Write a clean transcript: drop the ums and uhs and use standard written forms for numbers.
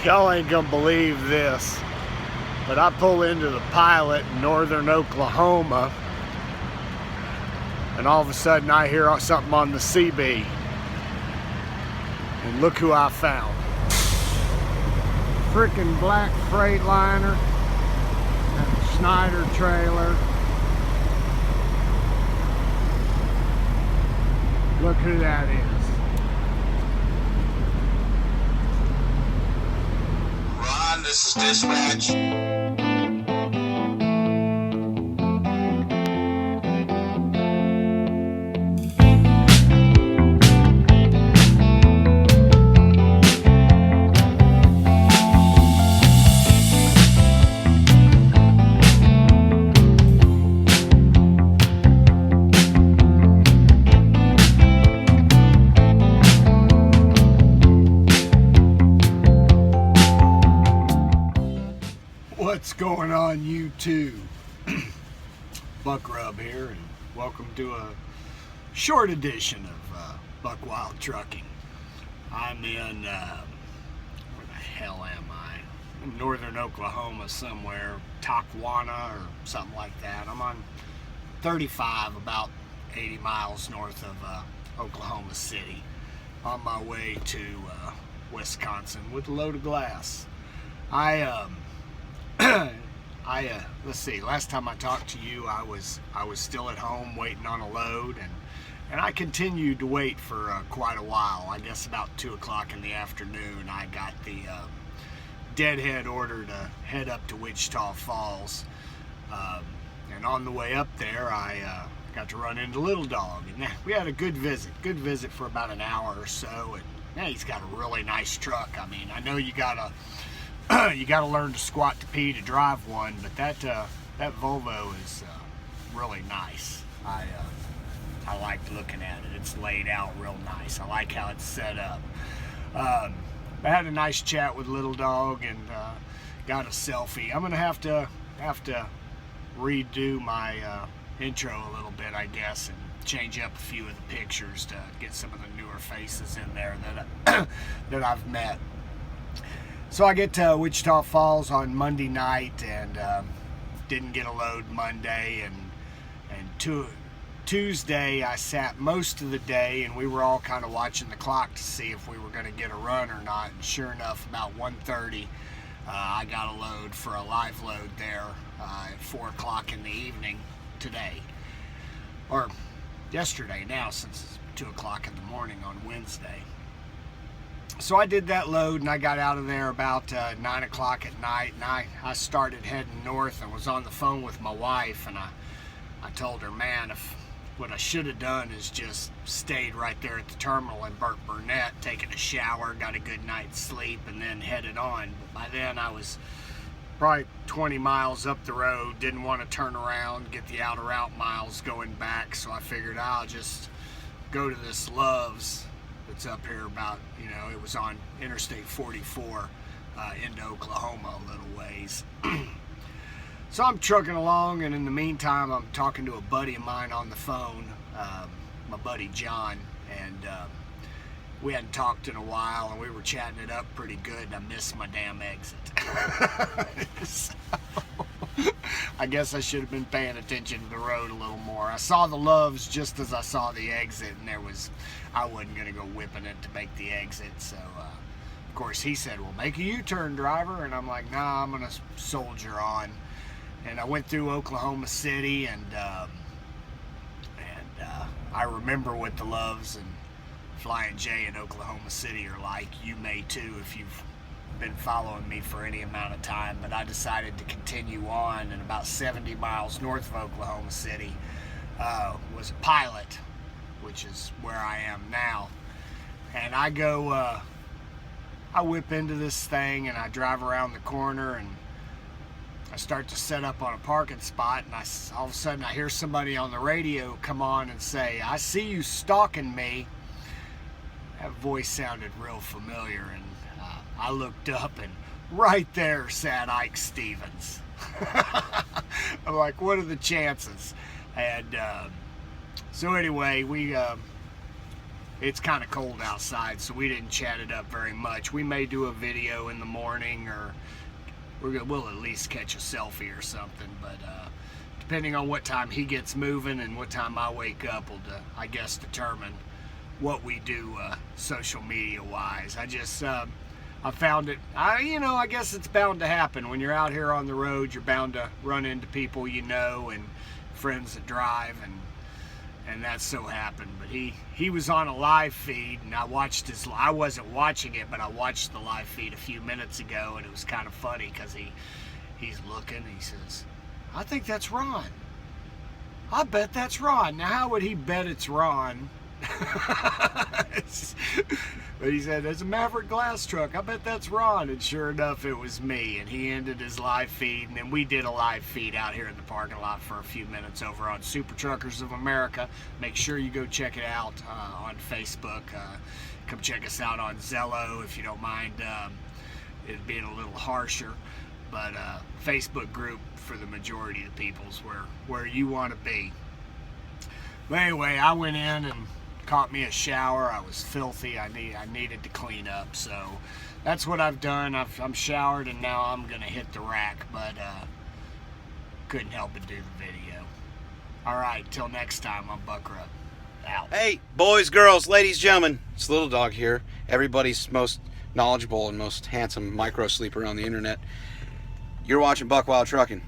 Y'all ain't gonna believe this, but I pull into the Pilot in northern Oklahoma, and all of a sudden I hear something on the CB, and look who I found. Freaking black Freightliner and a Schneider trailer. Look who that is. Ron, this is dispatch. What's going on, YouTube? Buck Rub here, and welcome to a short edition of Buck Wild Trucking. I'm in, where the hell am I? In northern Oklahoma somewhere, Taquana or something like that. I'm on 35, about 80 miles north of Oklahoma City, on my way to Wisconsin with a load of glass. Let's see, last time I talked to you, I was still at home waiting on a load, and I continued to wait for quite a while. I guess about 2 o'clock in the afternoon, I got the deadhead order to head up to Wichita Falls, and on the way up there, I got to run into Little Dog, and we had a good visit for about an hour or so, and he's got a really nice truck. I mean, I know you gotta learn to squat to pee to drive one, but that Volvo is really nice. I liked looking at it. It's laid out real nice. I like how it's set up. I had a nice chat with Little Dog and got a selfie. I'm gonna have to redo my intro a little bit, I guess, and change up a few of the pictures to get some of the newer faces in there that I've met. So I get to Wichita Falls on Monday night, and didn't get a load Monday, and Tuesday I sat most of the day, and we were all kind of watching the clock to see if we were going to get a run or not. And sure enough, about 1:30, I got a load for a live load there at 4 o'clock in the evening today, or yesterday now, since it's 2 o'clock in the morning on Wednesday. So I did that load, and I got out of there about 9 o'clock at night, and I started heading north and was on the phone with my wife, and I told her, man, if what I should have done is just stayed right there at the terminal in Burke Burnett, taken a shower, got a good night's sleep, and then headed on. But by then I was probably 20 miles up the road, didn't want to turn around, get the outer route miles going back, so I figured I'll just go to this Love's. It's up here about, it was on Interstate 44 into Oklahoma a little ways. So I'm trucking along, and in the meantime, I'm talking to a buddy of mine on the phone, my buddy John, and we hadn't talked in a while, and we were chatting it up pretty good, and I missed my damn exit. So, I guess I should have been paying attention to the road a little more. I saw the Loves just as I saw the exit, and I wasn't going to go whipping it to make the exit. So, of course, he said, well, make a U-turn, driver. And I'm like, nah, I'm going to soldier on. And I went through Oklahoma City, and I remember what the Loves and Flying J in Oklahoma City are like. You may too if you've been following me for any amount of time, but I decided to continue on, and about 70 miles north of Oklahoma City was a Pilot, which is where I am now. And I whip into this thing, and I drive around the corner, and I start to set up on a parking spot, and all of a sudden I hear somebody on the radio come on and say, I see you stalking me. That voice sounded real familiar, and I looked up, and right there sat Ike Stevens. I'm like, what are the chances? And so anyway, we it's kind of cold outside, so we didn't chat it up very much. We may do a video in the morning, or we'll at least catch a selfie or something, but depending on what time he gets moving and what time I wake up will, I guess, determine what we do social media wise. I found it, I guess it's bound to happen. When you're out here on the road, you're bound to run into people you know and friends that drive, and that so happened. But he was on a live feed, and I wasn't watching it, but I watched the live feed a few minutes ago, and it was kind of funny because he's looking, and he says, "I think that's Ron. I bet that's Ron." Now, how would he bet it's Ron? But he said, "There's a Maverick glass truck. I bet that's Ron." And sure enough, it was me. And he ended his live feed, and then we did a live feed out here in the parking lot for a few minutes over on Super Truckers of America. Make sure you go check it out on Facebook. Come check us out on Zello if you don't mind it being a little harsher. But Facebook group for the majority of the people's where you want to be. But anyway, I went in and caught me a shower. I was filthy. I needed to clean up, so that's what I've done. I'm showered, and now I'm gonna hit the rack, but couldn't help but do the video. All right, till next time, I'm Buckrup. Out. Hey, boys, girls, ladies, gentlemen, it's Little Dog here, everybody's most knowledgeable and most handsome micro sleeper on the internet. You're watching Buck Wild Trucking.